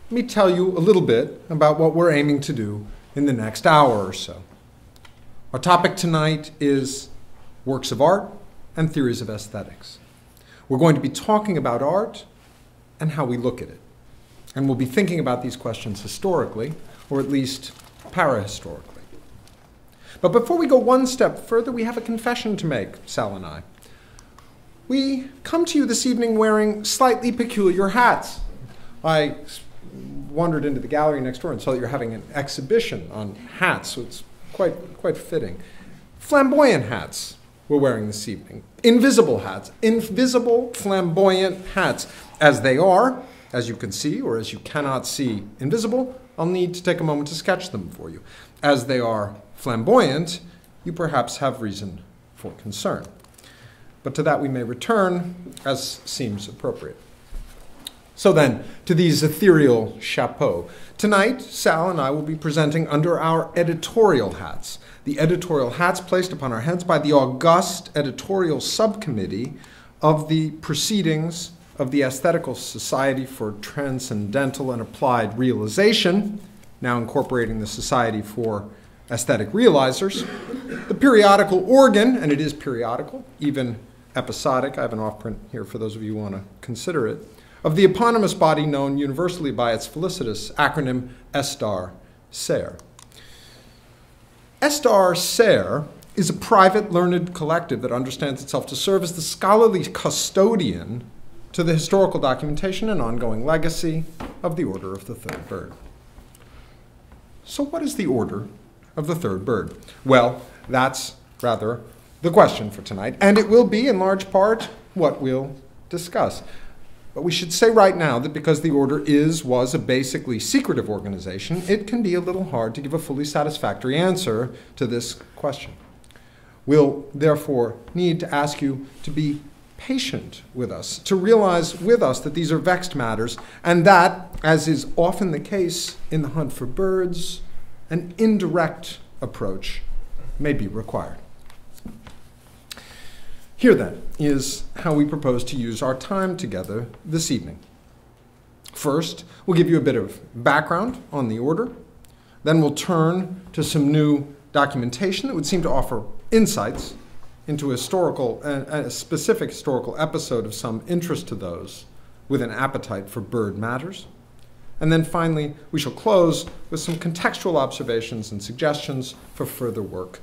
let me tell you a little bit about what we're aiming to do in the next hour or so. Our topic tonight is works of art and theories of aesthetics. We're going to be talking about art and how we look at it. And we'll be thinking about these questions historically, or at least parahistorically. But before we go one step further, we have a confession to make, Sal and I. We come to you this evening wearing slightly peculiar hats. I wandered into the gallery next door and saw that you're having an exhibition on hats, so it's quite fitting. Flamboyant hats we're wearing this evening. Invisible hats. Invisible, flamboyant hats. As they are, as you can see, or as you cannot see invisible, I'll need to take a moment to sketch them for you. As they are flamboyant, you perhaps have reason for concern. But to that we may return as seems appropriate. So then, to these ethereal chapeaux. Tonight, Sal and I will be presenting under our editorial hats. The editorial hats placed upon our heads by the august editorial subcommittee of the Proceedings of the Aesthetical Society for Transcendental and Applied Realization, now incorporating the Society for Aesthetic Realizers, the periodical organ, and it is periodical, even episodic, I have an off-print here for those of you who want to consider it, of the eponymous body known universally by its felicitous acronym ESTAR-SER. ESTAR-SER is a private learned collective that understands itself to serve as the scholarly custodian to the historical documentation and ongoing legacy of the Order of the Third Bird. So what is the Order of the Third Bird? Well, that's rather the question for tonight, and it will be in large part what we'll discuss. But we should say right now that because the Order was a basically secretive organization, it can be a little hard to give a fully satisfactory answer to this question. We'll therefore need to ask you to be patient with us, to realize with us that these are vexed matters, and that, as is often the case in the hunt for birds, an indirect approach may be required. Here, then, is how we propose to use our time together this evening. First, we'll give you a bit of background on the Order. Then we'll turn to some new documentation that would seem to offer insights into a specific historical episode of some interest to those with an appetite for bird matters. And then finally, we shall close with some contextual observations and suggestions for further work,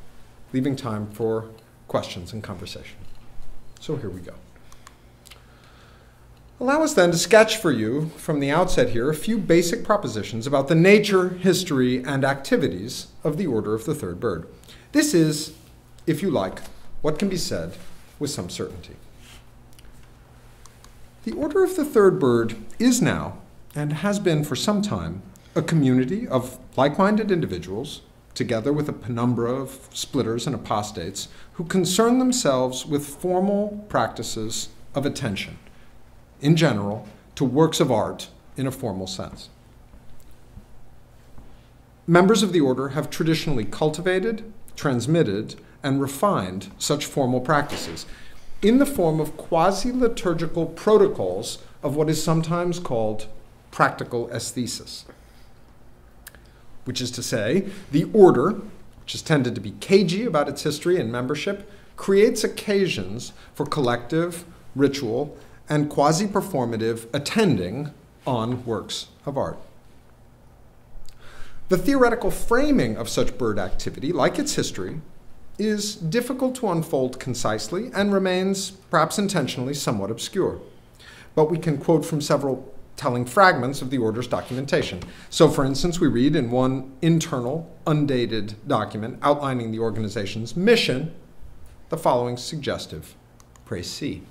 leaving time for questions and conversation. So here we go. Allow us then to sketch for you from the outset here a few basic propositions about the nature, history, and activities of the Order of the Third Bird. This is, if you like, what can be said with some certainty. The Order of the Third Bird is now, and has been for some time, a community of like-minded individuals, together with a penumbra of splitters and apostates, who concern themselves with formal practices of attention, in general, to works of art in a formal sense. Members of the Order have traditionally cultivated, transmitted, and refined such formal practices in the form of quasi-liturgical protocols of what is sometimes called practical aesthesis. Which is to say, the Order, which has tended to be cagey about its history and membership, creates occasions for collective, ritual, and quasi-performative attending on works of art. The theoretical framing of such bird activity, like its history, is difficult to unfold concisely and remains, perhaps intentionally, somewhat obscure. But we can quote from several telling fragments of the Order's documentation. So, for instance, we read in one internal, undated document outlining the organization's mission the following suggestive précis.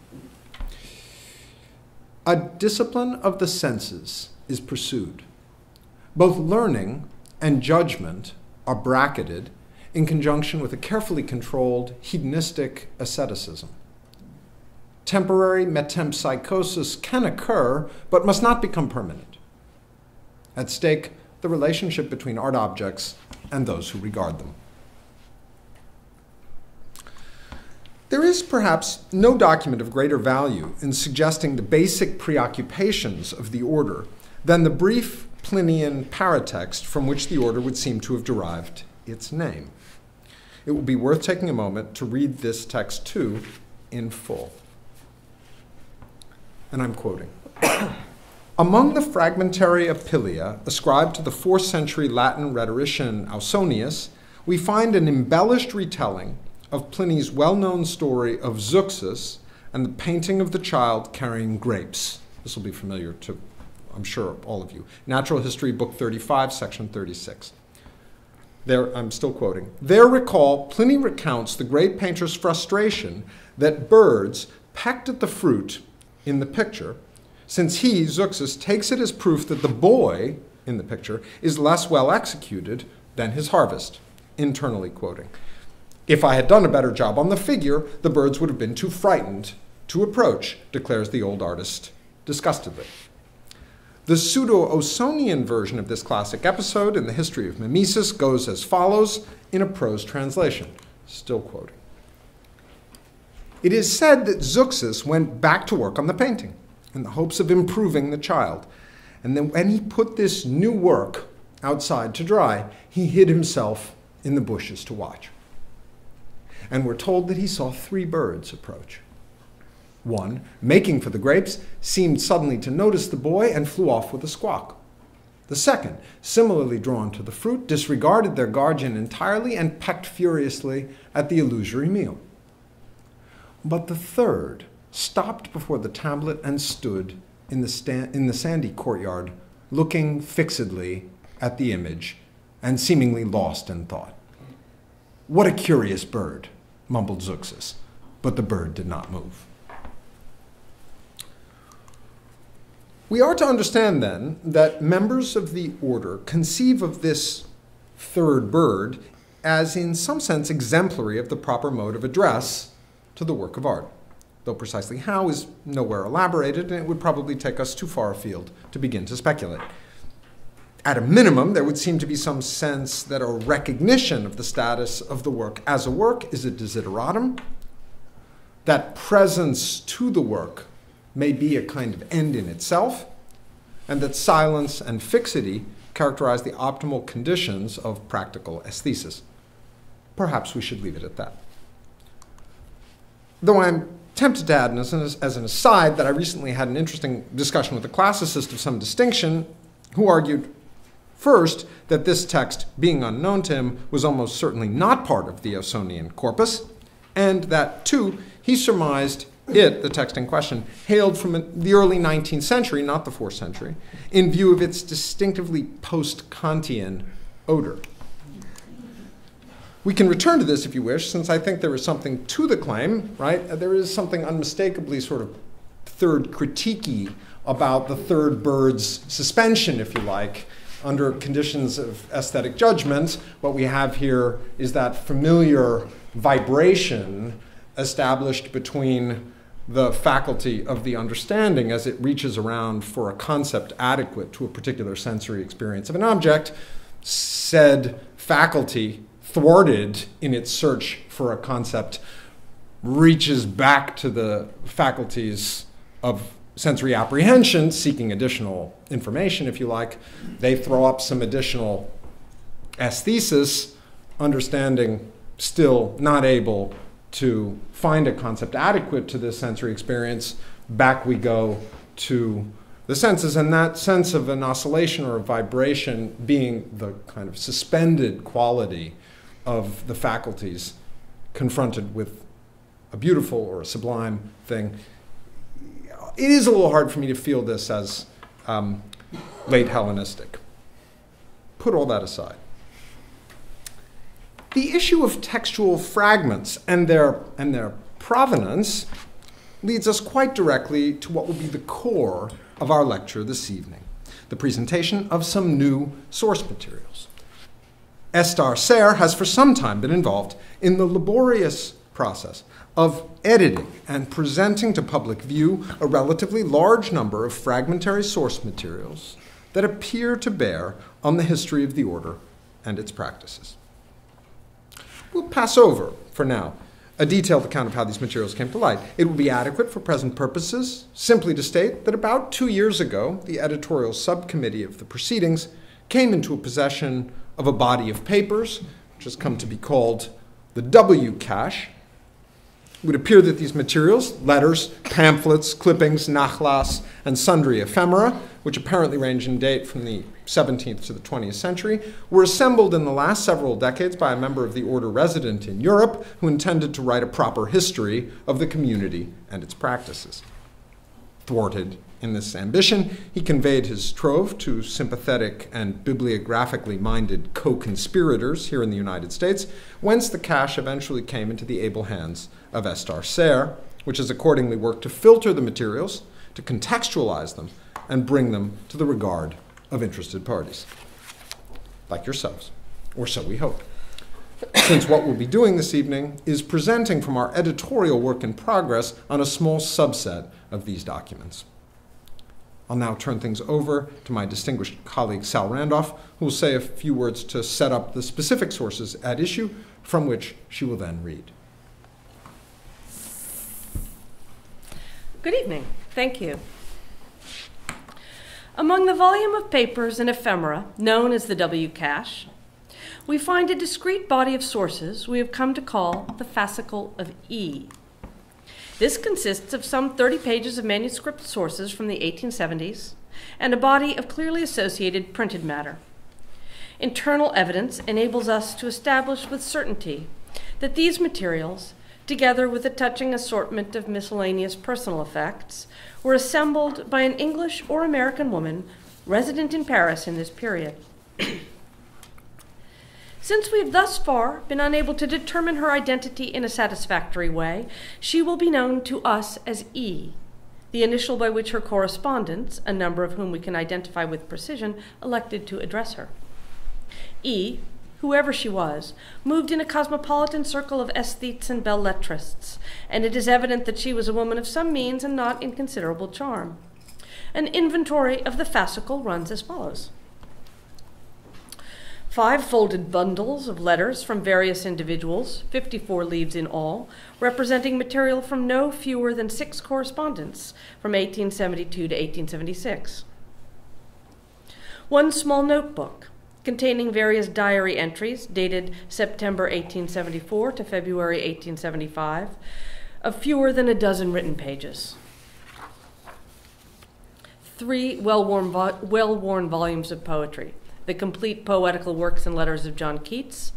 A discipline of the senses is pursued. Both learning and judgment are bracketed in conjunction with a carefully controlled hedonistic asceticism. Temporary metempsychosis can occur, but must not become permanent. At stake, the relationship between art objects and those who regard them. There is perhaps no document of greater value in suggesting the basic preoccupations of the Order than the brief Plinian paratext from which the order would seem to have derived its name. It will be worth taking a moment to read this text too in full. And I'm quoting. Among the fragmentary Apilia ascribed to the 4th century Latin rhetorician Ausonius, we find an embellished retelling of Pliny's well-known story of Zeuxis and the painting of the child carrying grapes. This will be familiar to, I'm sure, all of you. Natural History, Book 35, Section 36. There, I'm still quoting. There recall, Pliny recounts the great painter's frustration that birds pecked at the fruit in the picture, since he, Zeuxis, takes it as proof that the boy in the picture is less well executed than his harvest, internally quoting. If I had done a better job on the figure, the birds would have been too frightened to approach, declares the old artist disgustedly. The pseudo-Ausonian version of this classic episode in the history of mimesis goes as follows in a prose translation, still quoting. It is said that Zeuxis went back to work on the painting in the hopes of improving the child. And then when he put this new work outside to dry, he hid himself in the bushes to watch. And we're told that he saw 3 birds approach. One, making for the grapes, seemed suddenly to notice the boy and flew off with a squawk. The second, similarly drawn to the fruit, disregarded their guardian entirely and pecked furiously at the illusory meal. But the third stopped before the tablet and stood in the sandy courtyard, looking fixedly at the image and seemingly lost in thought. What a curious bird, mumbled Zeuxis, but the bird did not move. We are to understand, then, that members of the order conceive of this third bird as, in some sense, exemplary of the proper mode of address to the work of art, though precisely how is nowhere elaborated, and it would probably take us too far afield to begin to speculate. At a minimum, there would seem to be some sense that a recognition of the status of the work as a work is a desideratum, that presence to the work may be a kind of end in itself, and that silence and fixity characterize the optimal conditions of practical aesthesis. Perhaps we should leave it at that. Though I'm tempted to add as an aside that I recently had an interesting discussion with a classicist of some distinction who argued, first, that this text, being unknown to him, was almost certainly not part of the Ausonian corpus, and that, two, he surmised it, the text in question, hailed from the early 19th century, not the 4th century, in view of its distinctively post-Kantian odor. We can return to this if you wish, since I think there is something to the claim, right? There is something unmistakably sort of third critiquey about the third bird's suspension, if you like, under conditions of aesthetic judgment. What we have here is that familiar vibration established between the faculty of the understanding as it reaches around for a concept adequate to a particular sensory experience of an object, said faculty, thwarted in its search for a concept, reaches back to the faculties of sensory apprehension, seeking additional information, if you like. They throw up some additional aesthesis, understanding still not able to find a concept adequate to this sensory experience. Back we go to the senses, and that sense of an oscillation or a vibration being the kind of suspended quality of the faculties confronted with a beautiful or a sublime thing. It is a little hard for me to feel this as late Hellenistic. Put all that aside. The issue of textual fragments and their provenance leads us quite directly to what will be the core of our lecture this evening, the presentation of some new source materials. Estar Ser has for some time been involved in the laborious process of editing and presenting to public view a relatively large number of fragmentary source materials that appear to bear on the history of the order and its practices. We'll pass over, for now, a detailed account of how these materials came to light. It will be adequate for present purposes simply to state that about 2 years ago, the editorial subcommittee of the proceedings came into possession of a body of papers, which has come to be called the W cache. It would appear that these materials, letters, pamphlets, clippings, nachlass, and sundry ephemera, which apparently range in date from the 17th to the 20th century, were assembled in the last several decades by a member of the order resident in Europe who intended to write a proper history of the community and its practices. Thwarted in this ambition, he conveyed his trove to sympathetic and bibliographically minded co-conspirators here in the United States, whence the cache eventually came into the able hands of Estar Ser, which has accordingly worked to filter the materials, to contextualize them, and bring them to the regard of interested parties, like yourselves, or so we hope. Since what we'll be doing this evening is presenting from our editorial work in progress on a small subset of these documents. I'll now turn things over to my distinguished colleague Sal Randolph, who will say a few words to set up the specific sources at issue, from which she will then read. Good evening. Thank you. Among the volume of papers and ephemera known as the W cache, we find a discrete body of sources we have come to call the fascicle of E. This consists of some 30 pages of manuscript sources from the 1870s and a body of clearly associated printed matter. Internal evidence enables us to establish with certainty that these materials, together with a touching assortment of miscellaneous personal effects, were assembled by an English or American woman resident in Paris in this period. Since we have thus far been unable to determine her identity in a satisfactory way, she will be known to us as E, the initial by which her correspondents, a number of whom we can identify with precision, elected to address her. E, whoever she was, moved in a cosmopolitan circle of aesthetes and belles-lettrists, and it is evident that she was a woman of some means and not inconsiderable charm. An inventory of the fascicle runs as follows. 5 folded bundles of letters from various individuals, 54 leaves in all, representing material from no fewer than 6 correspondents from 1872 to 1876. 1 small notebook containing various diary entries dated September 1874 to February 1875, of fewer than a dozen written pages. 3 well-worn volumes of poetry. The complete poetical works and letters of John Keats,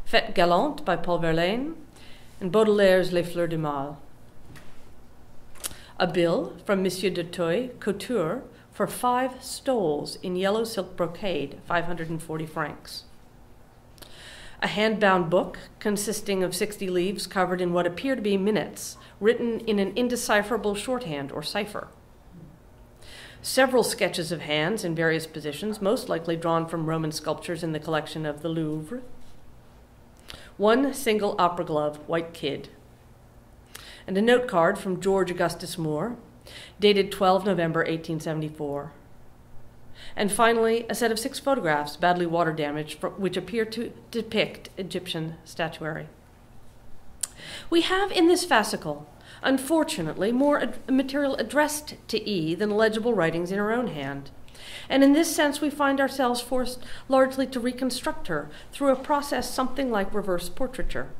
Fête Galante by Paul Verlaine, and Baudelaire's Les Fleurs du Mal. A bill from Monsieur de Toy, couture, for 5 stoles in yellow silk brocade, 540 francs. A hand-bound book consisting of 60 leaves covered in what appear to be minutes, written in an indecipherable shorthand or cipher. Several sketches of hands in various positions, most likely drawn from Roman sculptures in the collection of the Louvre. 1 single opera glove, white kid. And a note card from George Augustus Moore, dated 12 November 1874. And finally, a set of 6 photographs, badly water damaged, which appear to depict Egyptian statuary. We have in this fascicle, unfortunately, more material addressed to E than legible writings in her own hand. And in this sense, we find ourselves forced largely to reconstruct her through a process something like reverse portraiture.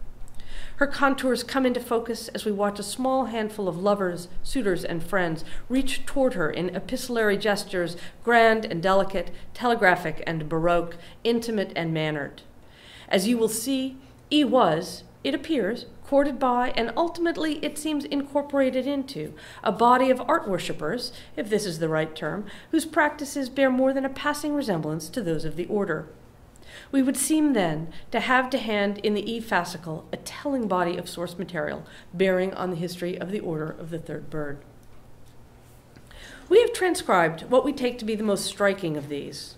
Her contours come into focus as we watch a small handful of lovers, suitors, and friends reach toward her in epistolary gestures, grand and delicate, telegraphic and baroque, intimate and mannered. As you will see, E was, it appears, courted by, and ultimately, it seems, incorporated into, a body of art worshippers, if this is the right term, whose practices bear more than a passing resemblance to those of the order. We would seem, then, to have to hand in the E fascicle a telling body of source material bearing on the history of the Order of the Third Bird. We have transcribed what we take to be the most striking of these.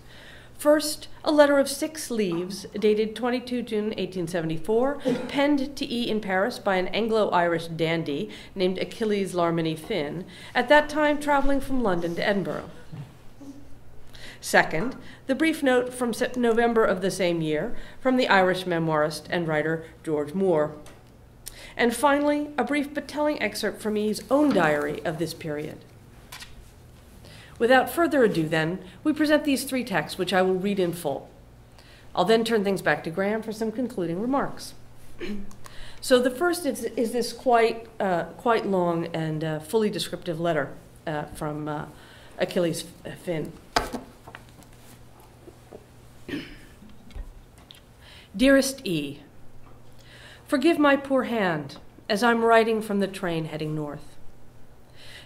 First, a letter of 6 leaves, dated 22 June 1874, penned to E in Paris by an Anglo-Irish dandy named Achilles Larminie Finn, at that time traveling from London to Edinburgh. Second, the brief note from November of the same year from the Irish memoirist and writer George Moore. And finally, a brief but telling excerpt from E's own diary of this period. Without further ado, then, we present these three texts, which I will read in full. I'll then turn things back to Graham for some concluding remarks. So the first is this quite long and fully descriptive letter from Achilles' Finn. Dearest E, forgive my poor hand as I'm writing from the train heading north.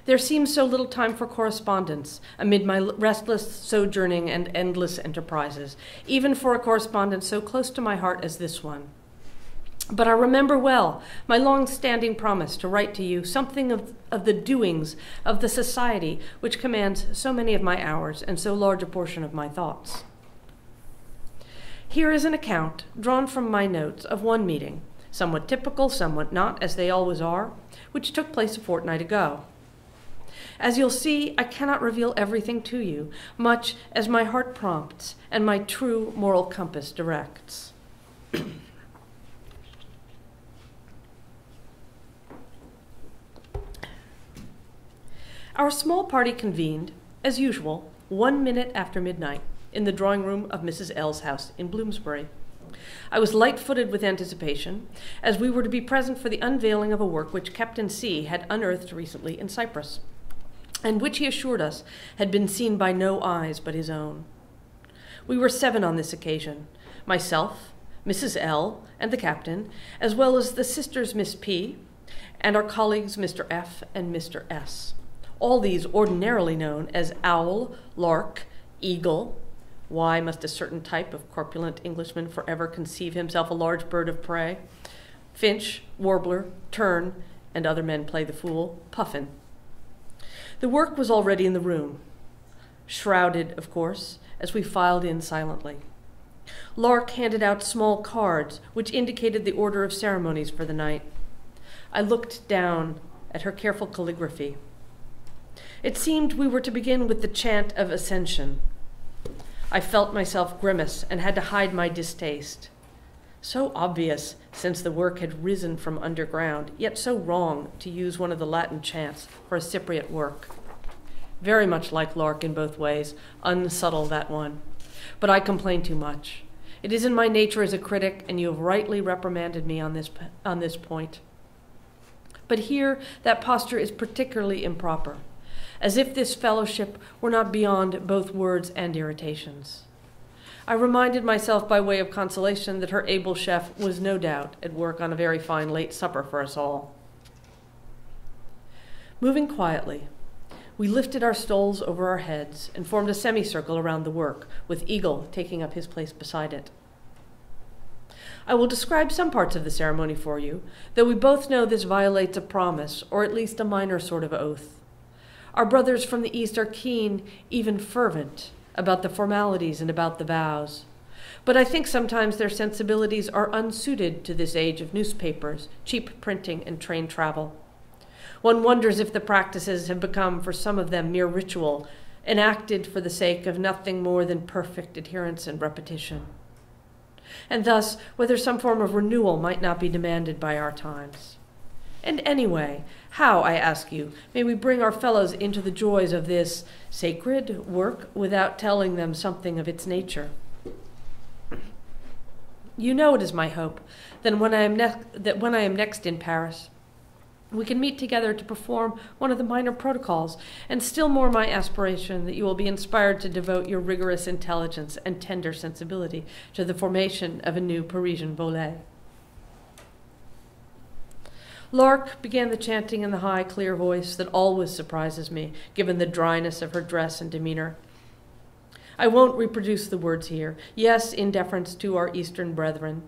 There seems so little time for correspondence amid my restless sojourning and endless enterprises, even for a correspondence so close to my heart as this one. But I remember well my long-standing promise to write to you something of the doings of the society which commands so many of my hours and so large a portion of my thoughts. Here is an account drawn from my notes of one meeting, somewhat typical, somewhat not, as they always are, which took place a fortnight ago. As you'll see, I cannot reveal everything to you, much as my heart prompts and my true moral compass directs. Our small party convened, as usual, 1 minute after midnight, in the drawing room of Mrs. L's house in Bloomsbury. I was light-footed with anticipation, as we were to be present for the unveiling of a work which Captain C had unearthed recently in Cyprus, and which he assured us had been seen by no eyes but his own. We were 7 on this occasion, myself, Mrs. L, and the captain, as well as the sisters Miss P, and our colleagues Mr. F and Mr. S. All these ordinarily known as owl, lark, eagle. Why must a certain type of corpulent Englishman forever conceive himself a large bird of prey? Finch, warbler, tern, and other men play the fool, puffin. The work was already in the room, shrouded, of course, as we filed in silently. Lark handed out small cards which indicated the order of ceremonies for the night. I looked down at her careful calligraphy. It seemed we were to begin with the chant of ascension. I felt myself grimace and had to hide my distaste. So obvious, since the work had risen from underground, yet so wrong to use one of the Latin chants for a Cypriot work. Very much like Lark in both ways, unsubtle that one. But I complain too much. It is in my nature as a critic, and you have rightly reprimanded me on this point. But here that posture is particularly improper, as if this fellowship were not beyond both words and irritations. I reminded myself by way of consolation that her able chef was no doubt at work on a very fine late supper for us all. Moving quietly, we lifted our stoles over our heads and formed a semicircle around the work, with Eagle taking up his place beside it. I will describe some parts of the ceremony for you, though we both know this violates a promise, or at least a minor sort of oath. Our brothers from the East are keen, even fervent, about the formalities and about the vows. But I think sometimes their sensibilities are unsuited to this age of newspapers, cheap printing, and train travel. One wonders if the practices have become for some of them mere ritual, enacted for the sake of nothing more than perfect adherence and repetition. And thus, whether some form of renewal might not be demanded by our times. And anyway, how, I ask you, may we bring our fellows into the joys of this sacred work without telling them something of its nature? You know it is my hope that when I am next in Paris, we can meet together to perform one of the minor protocols, and still more my aspiration that you will be inspired to devote your rigorous intelligence and tender sensibility to the formation of a new Parisian volet. Lark began the chanting in the high, clear voice that always surprises me, given the dryness of her dress and demeanor. I won't reproduce the words here, yes, in deference to our Eastern brethren.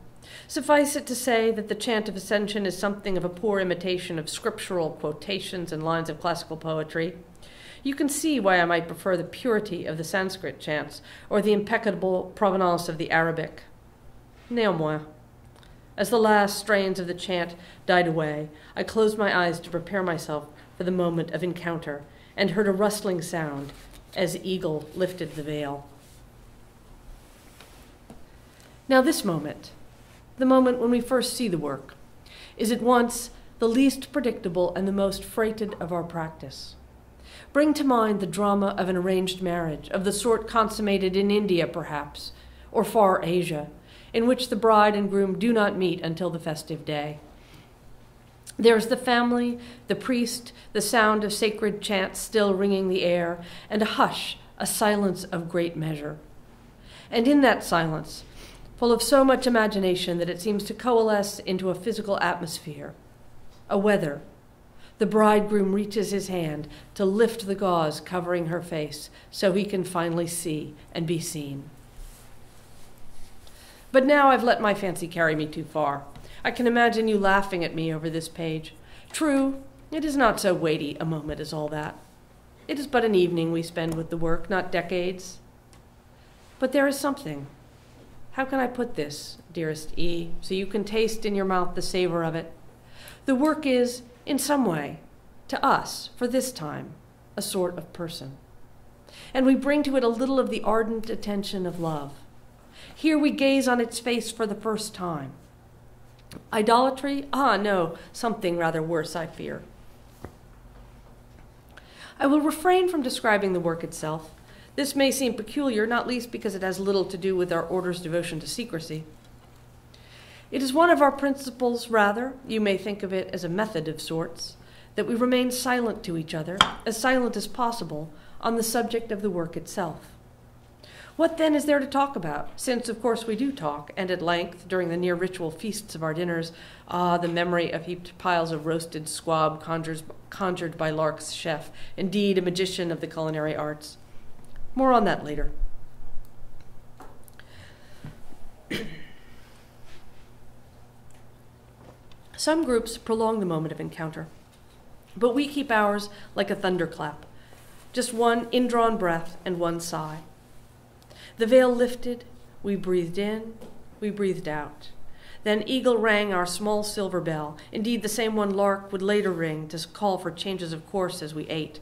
Suffice it to say that the chant of ascension is something of a poor imitation of scriptural quotations and lines of classical poetry. You can see why I might prefer the purity of the Sanskrit chants or the impeccable provenance of the Arabic. Néanmoins, as the last strains of the chant died away, I closed my eyes to prepare myself for the moment of encounter and heard a rustling sound as Eagle lifted the veil. Now this moment, the moment when we first see the work, is at once the least predictable and the most freighted of our practice. Bring to mind the drama of an arranged marriage, of the sort consummated in India, perhaps, or far Asia, in which the bride and groom do not meet until the festive day. There is the family, the priest, the sound of sacred chants still ringing the air, and a hush, a silence of great measure. And in that silence, full of so much imagination that it seems to coalesce into a physical atmosphere, a weather, the bridegroom reaches his hand to lift the gauze covering her face so he can finally see and be seen. But now I've let my fancy carry me too far. I can imagine you laughing at me over this page. True, it is not so weighty a moment as all that. It is but an evening we spend with the work, not decades. But there is something. How can I put this, dearest E, so you can taste in your mouth the savor of it? The work is, in some way, to us, for this time, a sort of person. And we bring to it a little of the ardent attention of love. Here we gaze on its face for the first time. Idolatry? Ah, no, something rather worse, I fear. I will refrain from describing the work itself. This may seem peculiar, not least because it has little to do with our order's devotion to secrecy. It is one of our principles, rather, you may think of it as a method of sorts, that we remain silent to each other, as silent as possible, on the subject of the work itself. What then is there to talk about, since of course we do talk, and at length, during the near ritual feasts of our dinners, the memory of heaped piles of roasted squab conjured by Lark's chef, indeed a magician of the culinary arts. More on that later. Some groups prolong the moment of encounter, but we keep ours like a thunderclap, just one indrawn breath and one sigh. The veil lifted, we breathed in, we breathed out. Then Eagle rang our small silver bell, indeed the same one Lark would later ring to call for changes of course as we ate.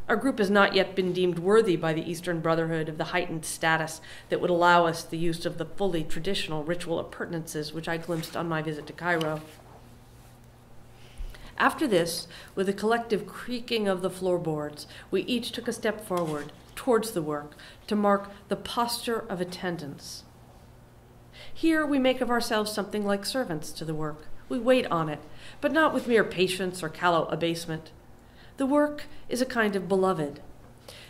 Our group has not yet been deemed worthy by the Eastern Brotherhood of the heightened status that would allow us the use of the fully traditional ritual appurtenances which I glimpsed on my visit to Cairo. After this, with a collective creaking of the floorboards, we each took a step forward, towards the work, to mark the posture of attendance. Here we make of ourselves something like servants to the work. We wait on it, but not with mere patience or callow abasement. The work is a kind of beloved.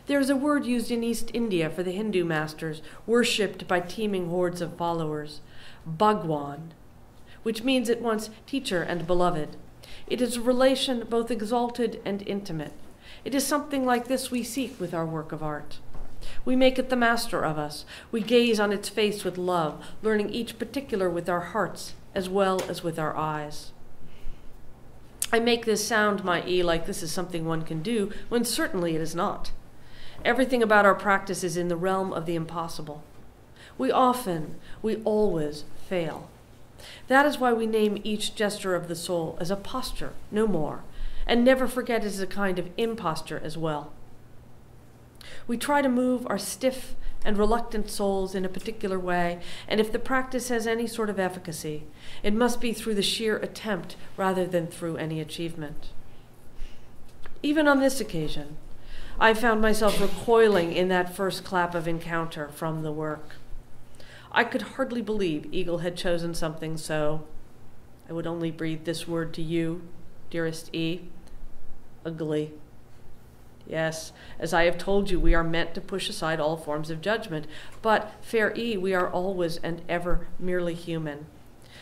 There is a word used in East India for the Hindu masters, worshipped by teeming hordes of followers, Bhagwan, which means at once teacher and beloved. It is a relation both exalted and intimate. It is something like this we seek with our work of art. We make it the master of us. We gaze on its face with love, learning each particular with our hearts as well as with our eyes. I make this sound, my E, like this is something one can do, when certainly it is not. Everything about our practice is in the realm of the impossible. We always fail. That is why we name each gesture of the soul as a posture, no more, and never forget it is a kind of imposture as well. We try to move our stiff and reluctant souls in a particular way, and if the practice has any sort of efficacy, it must be through the sheer attempt rather than through any achievement. Even on this occasion, I found myself recoiling in that first clap of encounter from the work. I could hardly believe Eagle had chosen something so, I would only breathe this word to you, dearest E, ugly. Yes, as I have told you, we are meant to push aside all forms of judgment, but, fair E, we are always and ever merely human.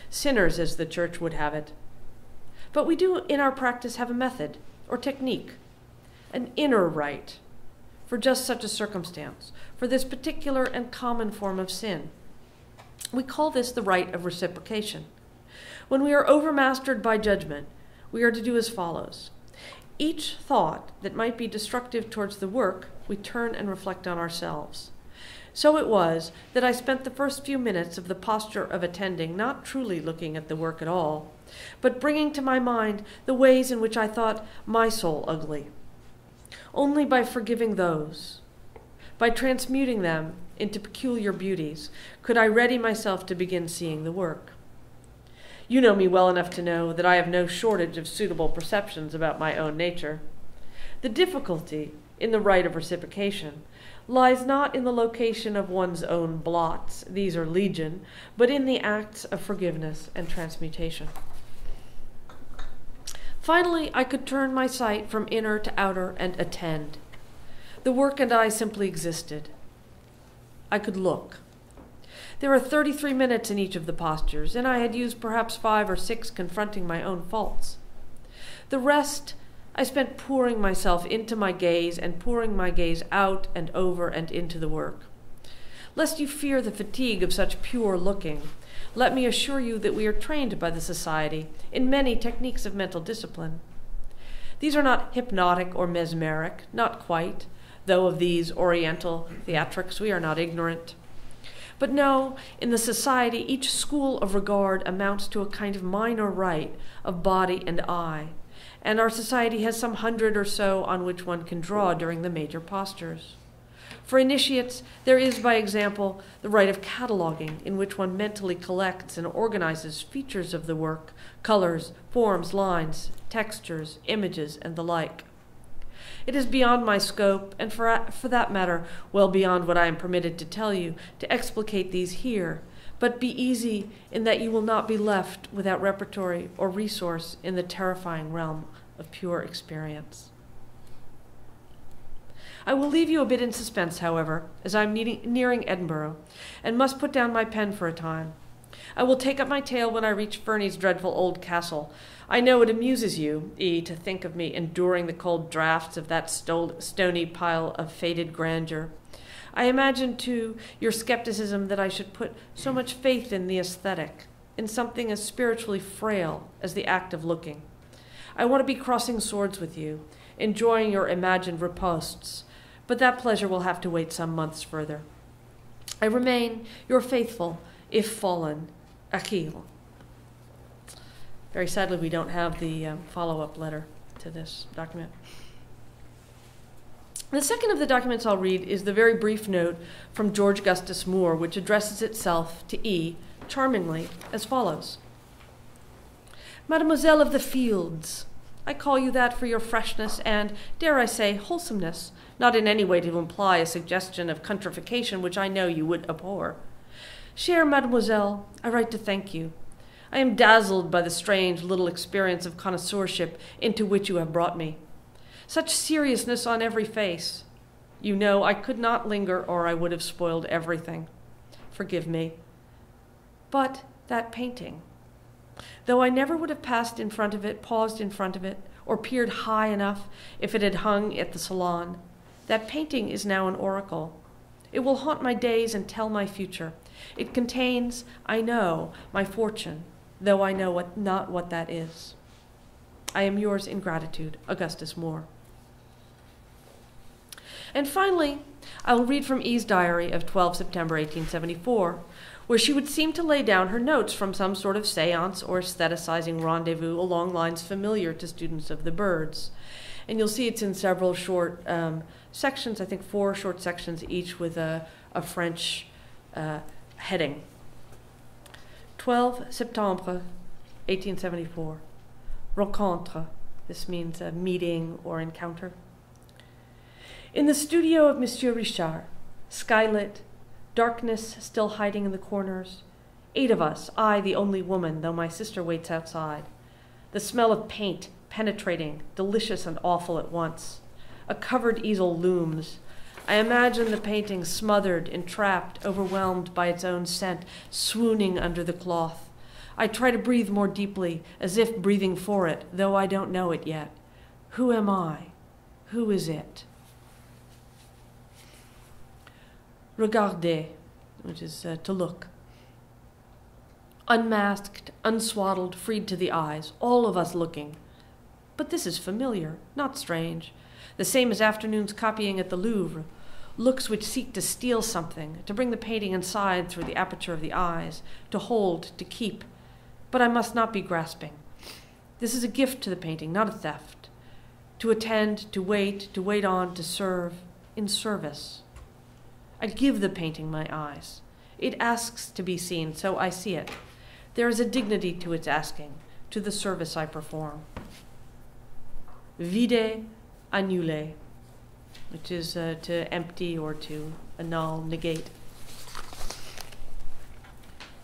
Sinners, as the Church would have it. But we do in our practice have a method, or technique, an inner rite, for just such a circumstance, for this particular and common form of sin. We call this the rite of reciprocation. When we are overmastered by judgment, we are to do as follows. Each thought that might be destructive towards the work, we turn and reflect on ourselves. So it was that I spent the first few minutes of the posture of attending not truly looking at the work at all, but bringing to my mind the ways in which I thought my soul ugly. Only by forgiving those, by transmuting them into peculiar beauties, could I ready myself to begin seeing the work. You know me well enough to know that I have no shortage of suitable perceptions about my own nature. The difficulty in the right of reciprocation lies not in the location of one's own blots, these are legion, but in the acts of forgiveness and transmutation. Finally, I could turn my sight from inner to outer and attend. The work and I simply existed. I could look. There are 33 minutes in each of the postures, and I had used perhaps 5 or 6 confronting my own faults. The rest I spent pouring myself into my gaze and pouring my gaze out and over and into the work. Lest you fear the fatigue of such pure looking, let me assure you that we are trained by the Society in many techniques of mental discipline. These are not hypnotic or mesmeric, not quite, though of these Oriental theatrics we are not ignorant. But no, in the Society, each school of regard amounts to a kind of minor rite of body and eye, and our Society has some 100 or so on which one can draw during the major postures. For initiates, there is, by example, the rite of cataloging, in which one mentally collects and organizes features of the work, colors, forms, lines, textures, images, and the like. It is beyond my scope, and for that matter, well beyond what I am permitted to tell you, to explicate these here, but be easy in that you will not be left without repertory or resource in the terrifying realm of pure experience. I will leave you a bit in suspense, however, as I am nearing Edinburgh, and must put down my pen for a time. I will take up my tale when I reach Fernie's dreadful old castle. I know it amuses you, to think of me enduring the cold draughts of that stony pile of faded grandeur. I imagine, too, your skepticism that I should put so much faith in the aesthetic, in something as spiritually frail as the act of looking. I want to be crossing swords with you, enjoying your imagined ripostes, but that pleasure will have to wait some months further. I remain your faithful, if fallen, Achille. Very sadly, we don't have the follow-up letter to this document. The second of the documents I'll read is the very brief note from George Augustus Moore, which addresses itself to E. charmingly as follows. Mademoiselle of the Fields, I call you that for your freshness and, dare I say, wholesomeness, not in any way to imply a suggestion of countrification which I know you would abhor. Chère Mademoiselle, I write to thank you. I am dazzled by the strange little experience of connoisseurship into which you have brought me. Such seriousness on every face. You know I could not linger or I would have spoiled everything. Forgive me. But that painting, though I never would have passed in front of it, paused in front of it, or peered high enough if it had hung at the salon, that painting is now an oracle. It will haunt my days and tell my future. It contains, I know, my fortune, though I know not what that is. I am yours in gratitude, Augustus Moore. And finally, I will read from E's diary of 12 September 1874, where she would seem to lay down her notes from some sort of seance or aestheticizing rendezvous along lines familiar to students of the birds. And you'll see it's in several short sections, I think 4 short sections, each with a French heading. 12 Septembre 1874. Rencontre. This means a meeting or encounter. In the studio of Monsieur Richard, skylit, darkness still hiding in the corners, 8 of us, I the only woman, though my sister waits outside. The smell of paint, penetrating, delicious and awful at once. A covered easel looms. I imagine the painting smothered, entrapped, overwhelmed by its own scent, swooning under the cloth. I try to breathe more deeply, as if breathing for it, though I don't know it yet. Who am I? Who is it? Regarder, which is to look. Unmasked, unswaddled, freed to the eyes, all of us looking. But this is familiar, not strange. The same as afternoon's copying at the Louvre. Looks which seek to steal something, to bring the painting inside through the aperture of the eyes, to hold, to keep. But I must not be grasping. This is a gift to the painting, not a theft. To attend, to wait on, to serve, in service. I give the painting my eyes. It asks to be seen, so I see it. There is a dignity to its asking, to the service I perform. Vide, annule, which is to empty or to annul, negate.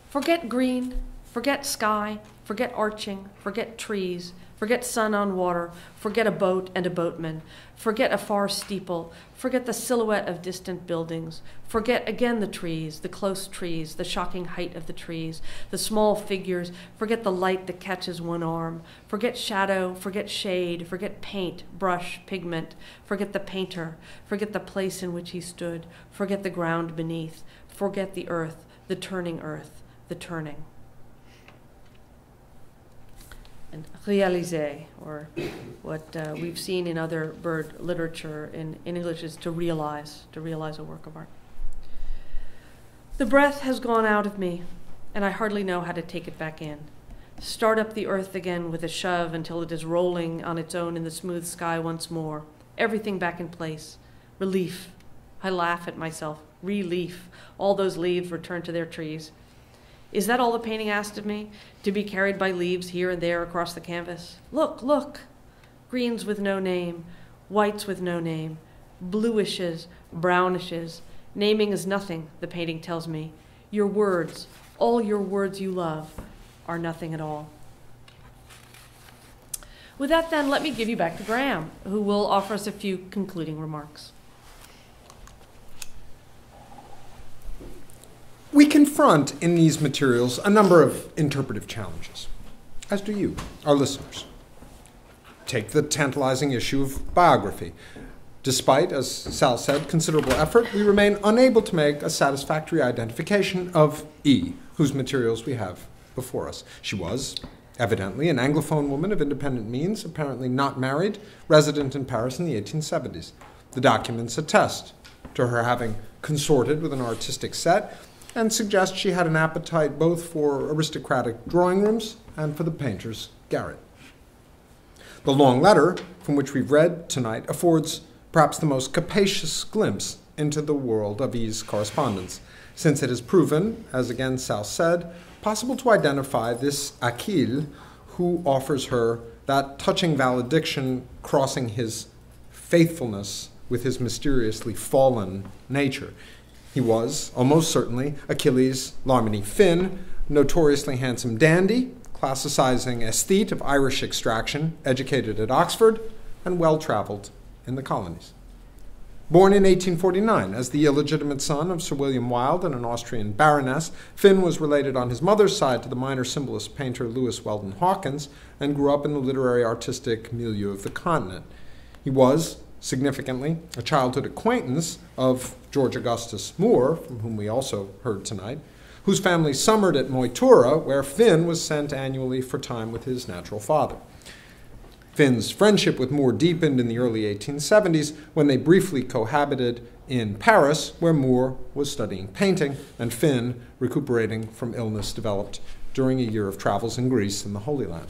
Forget green, forget sky, forget arching, forget trees, forget sun on water, forget a boat and a boatman, forget a far steeple, forget the silhouette of distant buildings, forget again the trees, the close trees, the shocking height of the trees, the small figures, forget the light that catches one arm, forget shadow, forget shade, forget paint, brush, pigment, forget the painter, forget the place in which he stood, forget the ground beneath, forget the earth, the turning earth, the turning. And réaliser, or what we've seen in other bird literature in English is to realize a work of art. The breath has gone out of me, and I hardly know how to take it back in. Start up the earth again with a shove until it is rolling on its own in the smooth sky once more. Everything back in place. Relief. I laugh at myself. Relief. All those leaves return to their trees. Is that all the painting asked of me? To be carried by leaves here and there across the canvas? Look, look! Greens with no name, whites with no name, bluishes, brownishes. Naming is nothing, the painting tells me. Your words, all your words you love, are nothing at all. With that then, let me give you back to Graham, who will offer us a few concluding remarks. We confront in these materials a number of interpretive challenges, as do you, our listeners. Take the tantalizing issue of biography. Despite, as Sal said, considerable effort, we remain unable to make a satisfactory identification of E, whose materials we have before us. She was, evidently, an Anglophone woman of independent means, apparently not married, resident in Paris in the 1870s. The documents attest to her having consorted with an artistic set and suggest she had an appetite both for aristocratic drawing rooms and for the painter's garret. The long letter from which we've read tonight affords perhaps the most capacious glimpse into the world of E's correspondence, since it is proven, as again Sal said, possible to identify this Achille who offers her that touching valediction crossing his faithfulness with his mysteriously fallen nature. He was, almost certainly, Achilles Larminie Finn, notoriously handsome dandy, classicizing aesthete of Irish extraction, educated at Oxford, and well-traveled in the colonies. Born in 1849 as the illegitimate son of Sir William Wilde and an Austrian baroness, Finn was related on his mother's side to the minor symbolist painter Lewis Weldon Hawkins and grew up in the literary artistic milieu of the continent. He was, significantly, a childhood acquaintance of George Augustus Moore, from whom we also heard tonight, whose family summered at Moytura, where Finn was sent annually for time with his natural father. Finn's friendship with Moore deepened in the early 1870s when they briefly cohabited in Paris, where Moore was studying painting and Finn recuperating from illness developed during a year of travels in Greece and the Holy Land.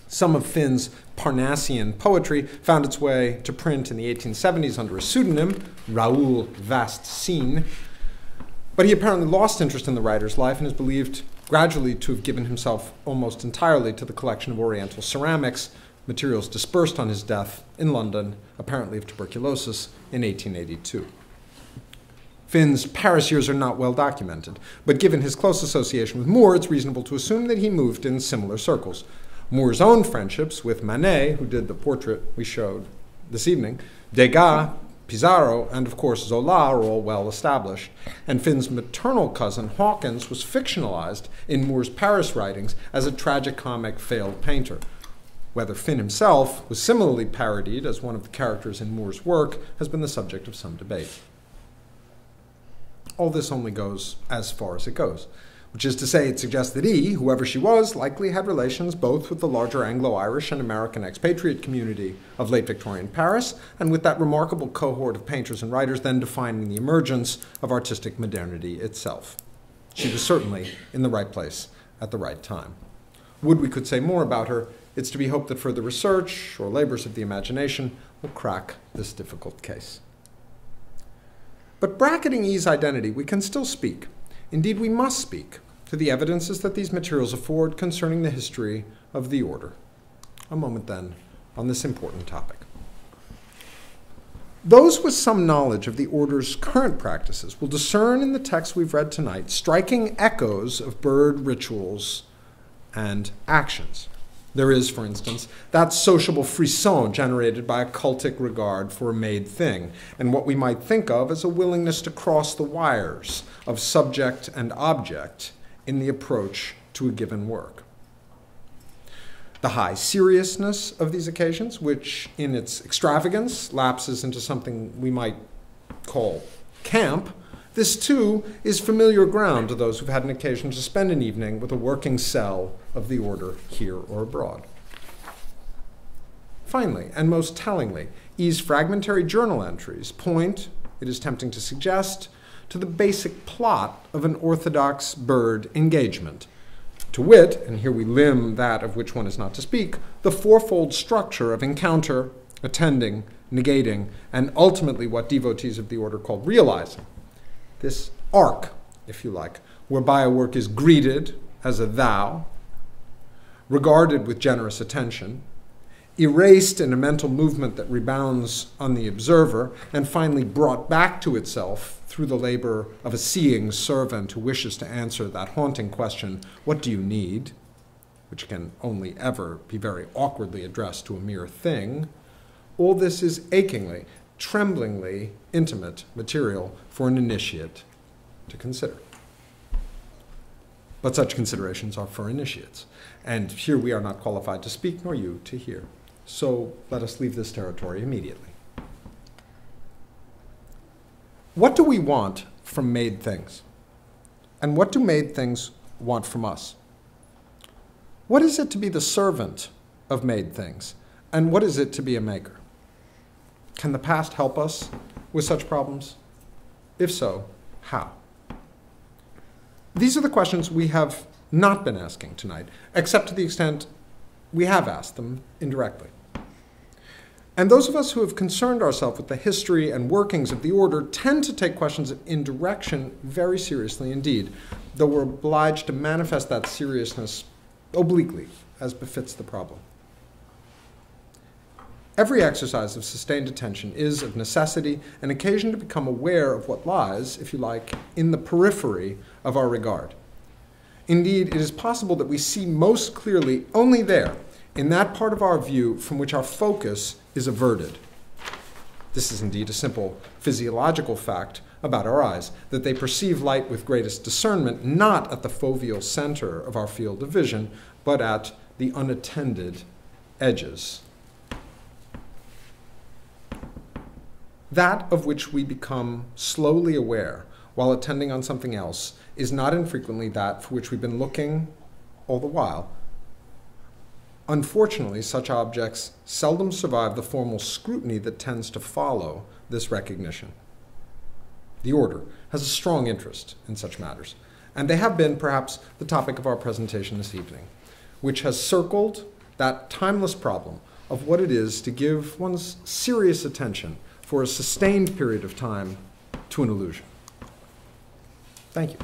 Some of Finn's Parnassian poetry found its way to print in the 1870s under a pseudonym, Raoul Vastsine, but he apparently lost interest in the writer's life and is believed gradually to have given himself almost entirely to the collection of Oriental ceramics, materials dispersed on his death in London, apparently of tuberculosis, in 1882. Finn's Paris years are not well documented, but given his close association with Moore, it's reasonable to assume that he moved in similar circles. Moore's own friendships with Manet, who did the portrait we showed this evening, Degas, Pissarro, and of course Zola are all well established. And Finn's maternal cousin, Hawkins, was fictionalized in Moore's Paris writings as a tragicomic failed painter. Whether Finn himself was similarly parodied as one of the characters in Moore's work has been the subject of some debate. All this only goes as far as it goes, which is to say it suggests that E, whoever she was, likely had relations both with the larger Anglo-Irish and American expatriate community of late Victorian Paris and with that remarkable cohort of painters and writers then defining the emergence of artistic modernity itself. She was certainly in the right place at the right time. Would we could say more about her, it's to be hoped that further research or labors of the imagination will crack this difficult case. But bracketing E's identity, we can still speak. Indeed, we must speak to the evidences that these materials afford concerning the history of the order. A moment, then, on this important topic. Those with some knowledge of the order's current practices will discern in the text we've read tonight striking echoes of bird rituals and actions. There is, for instance, that sociable frisson generated by a cultic regard for a made thing, and what we might think of as a willingness to cross the wires of subject and object in the approach to a given work. The high seriousness of these occasions, which in its extravagance lapses into something we might call camp, this too is familiar ground to those who've had an occasion to spend an evening with a working cell of the order here or abroad. Finally, and most tellingly, E's fragmentary journal entries point, it is tempting to suggest, to the basic plot of an orthodox bird engagement. To wit, and here we limn that of which one is not to speak, the fourfold structure of encounter, attending, negating, and ultimately what devotees of the order call realizing. This arc, if you like, whereby a work is greeted as a thou, regarded with generous attention, erased in a mental movement that rebounds on the observer, and finally brought back to itself through the labor of a seeing servant who wishes to answer that haunting question, "What do you need?" which can only ever be very awkwardly addressed to a mere thing. All this is achingly, tremblingly intimate material for an initiate to consider. But such considerations are for initiates, and here we are not qualified to speak, nor you to hear. So let us leave this territory immediately. What do we want from made things? And what do made things want from us? What is it to be the servant of made things? And what is it to be a maker? Can the past help us with such problems? If so, how? These are the questions we have not been asking tonight, except to the extent we have asked them indirectly. And those of us who have concerned ourselves with the history and workings of the order tend to take questions of indirection very seriously indeed, though we're obliged to manifest that seriousness obliquely, as befits the problem. Every exercise of sustained attention is, of necessity, an occasion to become aware of what lies, if you like, in the periphery of our regard. Indeed, it is possible that we see most clearly only there, in that part of our view from which our focus is averted. This is indeed a simple physiological fact about our eyes, that they perceive light with greatest discernment, not at the foveal center of our field of vision, but at the unattended edges. That of which we become slowly aware while attending on something else is not infrequently that for which we've been looking all the while. Unfortunately, such objects seldom survive the formal scrutiny that tends to follow this recognition. The order has a strong interest in such matters, and they have been perhaps the topic of our presentation this evening, which has circled that timeless problem of what it is to give one's serious attention for a sustained period of time to an illusion. Thank you.